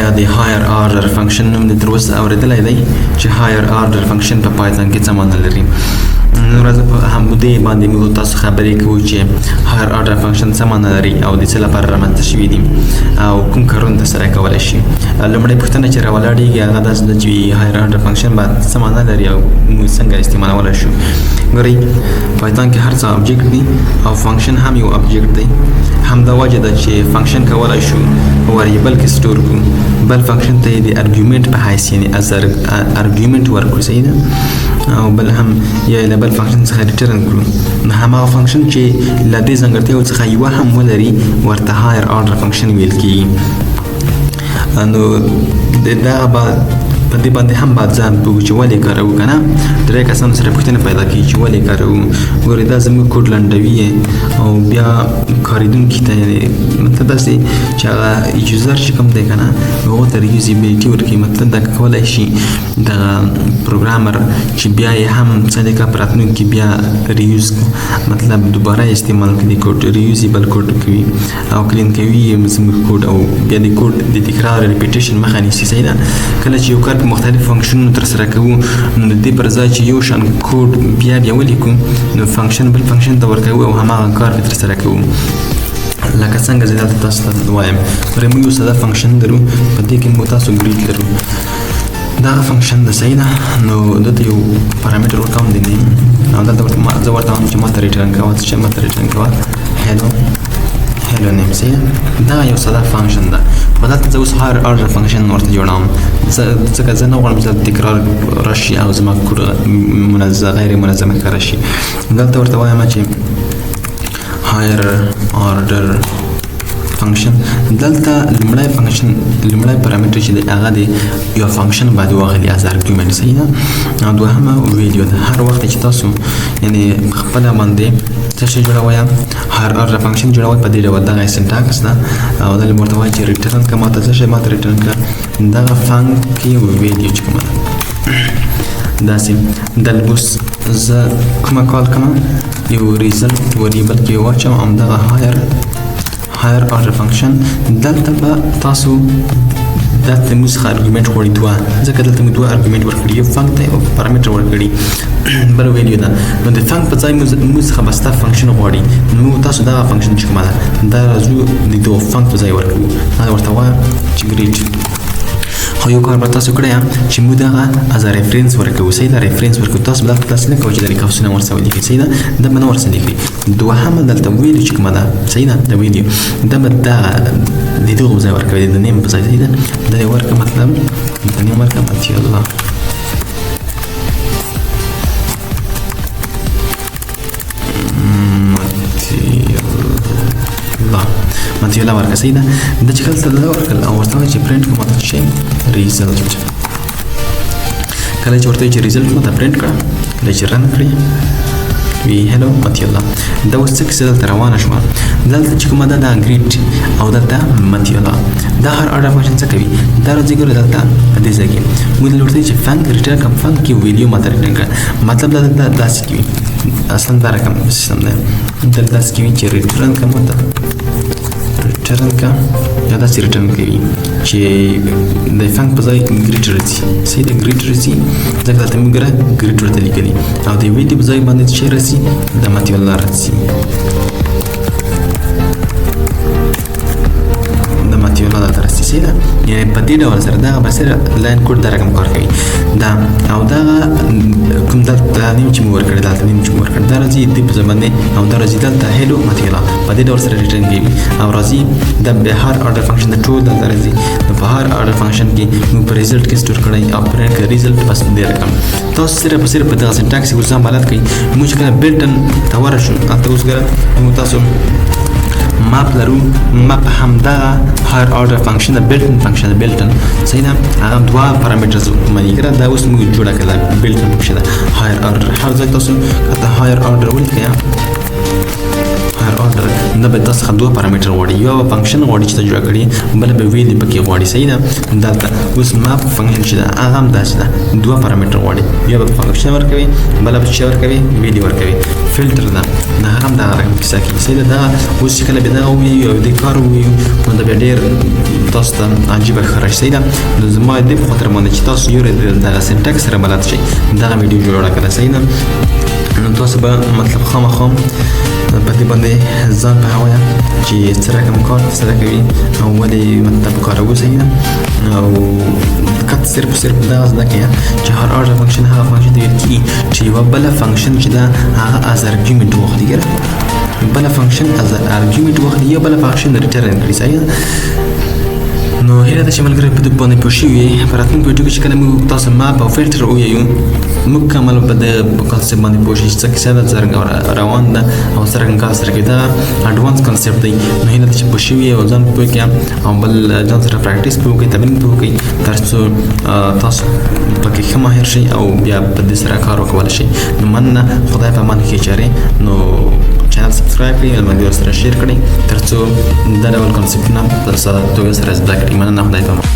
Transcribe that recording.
آیا د هایر آرډر فنکشن نوم دې تر اوسه اورېدلی دی چې هایر آرډر فنکشن په پایتون کې څه معنی لري؟ نو راځه په همدې باندې موږ تاسو خبرې کوو چې هایر آرډر فنکشن څه معنی لري او د څه لپاره رامنځته شوي دي او کوم کارونه ترسره کولی شي. لومړۍ پوښتنه چې راولاړېږي هغه داسې ده چې هایر آرډر فنکشن به څه معنی لري او موږ څنګه استعمالولی شو. ګورئ پایتون کې هر څه ابجیکټ دي او فنکشن هم یو ابجیکټ دی. همدا وجه ده چې فنکشن کولی شو وریبل کې سټور کړو، بل فنکشن ته یې د ارګیومنټ په حیث یعنې از ارګیومنټ ورکړو، صحیح ده، او بل هم یا له بل فنکشن څخه ریټرن کړو. نو هماغه فنکشن چې له دې ځانګړتیاو څخه یوه هم ولري ورته هایر آرډر فنکشن ویل کېږي. نو دغه به په دې باندې هم باید ځان پوهو چې ولې کاروو که نه. ډېری کسانو سره پوښتنه پیدا کېږي چې ولې کاروو. ګورئ دا زموږ کوډ لنډوي او بیا کارېدونکي ته مطلب داسې چې هغه یوزر چې کوم دی که نه هغو ته ریوزیبیلټي ورکوي. مطلب دا کولی شي دغه پروګرامر چې بیا یې هم څه دی که په راتلونکي بیا ریوز مطلب دوباره استعمال کړي کوډ ریوزیبل کوډ کوي او کلین کوي زموږ کوډ او بیا د کوډ د تکرار ریپیټیشن مخه نیسي. صحیح ده. کله چې یو کار په مختلف فنکشنونو ترسره کوو نو د دې پر ځای چې یو شان کوډ بیا ولیکو نو فنکشن بل فنکشن ته ورکوو او هماغه کار پرې ترسره کوو. لکه څنګه زه دلته تاسو ته وایم موږ یو ساده فنکشن لرو، په دې کې موږ تاسو ګریډ لرو. دغه فنکشن د صحیح ده. نو دلته یو پارامتر ورکوم د نیم او دلته زه ورته وایم چې ماته ریټرن کوه چې ماته ریټرن کوه هیلو نیم. صحیح ده. دا یو ساده فنکشن ده. په دلته زه اوس هایر آرډر فنکشن ورته جوړوم ځکه زه نه غواړم چې تکرار راشي او زما کوډ غیر منظمه کار شي. دلته ورته وایم چې هایر آرډر فنکشن. دلته لومړی پارامتر چې دی هغه دی یو فنکشن باید واخلي از ارګیومنټ. صحیح ده. او دوهمه ویډیو ده. هر وخت چې تاسو یعنې خپله باندې څه شی جوړوئ هایر آرډر فنکشن جوړوئ په دې ډول دغه سینټاکس ده او دلته ورته وایي چې ریټرن کړه ماته څه شی ماته ریټرن کړه دغه فنکي ویډیو چې کومه ده داسې دلته اوس زه کومه کال کوم یو ریزلټ وریبل کې واچوم همدغه هایر آرډر فنکشن. دلته به تاسو دلته موږ څخه ارګیومنټ غواړي دوه ځکه دلته موږ دوه ارګیومنټ ورکړي یو فنک دی او پارامتر ورکړي بل ویډیو ده. نو د فنک په ځای موږ څخه به ستا فنکشن غواړي نو تاسو دغه فنکشن چې کومه ده دا راځو د دوه فنک په ځای ورکوو. دا ورته وایم چې ګریډ. خو یو کار به تاسو کړی چې موږ دغه از ریفرنس ورکوو. صحیح ده. ریفرنس ورکوو. تاسو دلته داسې نه کوئ چې د قوسونه ورسره ولیکئ. صحیح ده. دا به نه ورسره لیکئ. دوهمه دلته ویډیو چې کومه ده صحیح ده د ویډیو دا به د دغه ځای ورکوي د نیم په ځای. صحیح ده. دا یې ورکړه مطلب د نیم ورکړه ماتیولا ورکړه. صحیح ده. دا چې کله دا ورکړل او ورته وایي چې پرنټ کوم ماته شي ریزلټ. کله چې ورته وایي چې ریزلټ ماته پرنټ کړه کله چې رن کړي وی هلو ماتیولا. دا اوس څه کیسه دلته روانه شوه. دلته چې کومه ده دا ګریډ او دلته ماتیولا. دا هر آرډر فنکشن څه کوي دا راځي ګوره دلته په دې ځای کې موږ ورته وایي چې فنک ریټرن کړه فنک کې ویډیو ماته ریټرن کړه. مطلب دا دلته داسې کوي اصلا دا رقم سیستم دی دلته داسې کوي چې ریټرن کړه ماته ریټرن کړه یا داسې ریټرن کوي چې د فنک په ځای ګریډ راځي. صحیح ده. ګریډ راځي ځکه دلته موږ ګره ګریډ ورته لیکلي او د ویډیو په ځای باندې چې راځي د ماتیولا راځي د ماتیولا دلته راځي. صحیح ده. یعنې په دې ډول سره دغه بسره لاین کوډ دا رقم کار کوي دا او دغه کوم دلته نیم چې مو ورکړی دلته نیم چې مو ورکړی دا راځي دې په ځای باندې او دا راځي دلته هیلو ماتیولا په دې ډول سره ریټرن کوي او راځي د هر آرډر فنکشن د ټول دلته راځي. نو په هر آرډر فنکشن کې موږ په ریزلټ کې سټور کړی او پرنټ کړی ریزلټ بس دې رقم. تاسو صرف په دغه سینټاکس کې ځان بلد کړئ. موږ چې کله بلټن ته ورشو هلته اوس ګره موږ تاسو ماپ لرو. ماپ همدغه هایر آرډر فنکشن د بلټن فنکشن د بلټن. صحیح ده. هغه دوه پارامترز معنی کړه. دا اوس موږ جوړه کړه بلټن فنکشن ده هایر آرډر. هر ځای تاسو کته هایر آرډر ولیکئ هایر آرډر نه به تاسو څخه دوه پارامټر غواړي، یو به فنکشن غواړي چې ته جوړه کړې، بل به ویلیو پکې غواړي. صحیح ده. دلته اوس ماپ فنکشن چې ده هغه هم داسې ده، دوه پارامټر غواړي، یو به فنکشن ورکوي، بل به څه ورکوي، ویلیو ورکوي. فلټر ده نه هم دغه رقم کیسه کوي. صحیح ده. دا اوس چې کله به دغه ووایو او دې کار ووایو نو دا بیا ډېر تاسو ته عجیبه ښکاره شي. صحیح ده. نو زما دې په خاطر باندې چې تاسو یو دغه سینټکس سره بلد شئ دغه ویډیو جوړه کړه. صحیح ده. نو تاسو به مطلب خامخا په دې باندې ځان پوهوئ چې څه رقم کار سره کوي او ولې مطلب کاروو. صحیح ده. او دقت صرف دغه زده کړئ چې هر آرډر فنکشن هغه فنکشن ته ویل کېږي چې یوه بله فنکشن چې ده هغه از ارګیومنټ واخلي. ګوره بله فنکشن از ارګیومنټ واخلي یا بله فنکشن ریټرن کړي. صحیح ده. نو هیله ده چې ملګري په دې باندې پوه شوي یې. په راتلونکي ویډیو کې چې کله موږ تاسو ماپ او فلټر ووایو مکمل په دغه کنسپټ باندې پوه شئ چې څه کیسه ده، څرنګه روان ده او څرنګه کار سره کوي. دا اډوانس کنسپټ دی. نو هیله ده چې پوه شوي یې او ځان پوه کړئ او بل ځان سره پریکټس پوه کوئ، تمرین پوه کوئ تر څو تاسو پکې ښه ماهر شئ او بیا په دې سره کار وکولی شئ. نو مننه. خدای په امان کې چارې. نو چینل سبسکرایب کړئ او ملګرو سره شیر کړئ تر څو دا ډول کنسپټونه په ساده توګه سره زده کړئ. مننه. خدای په امان.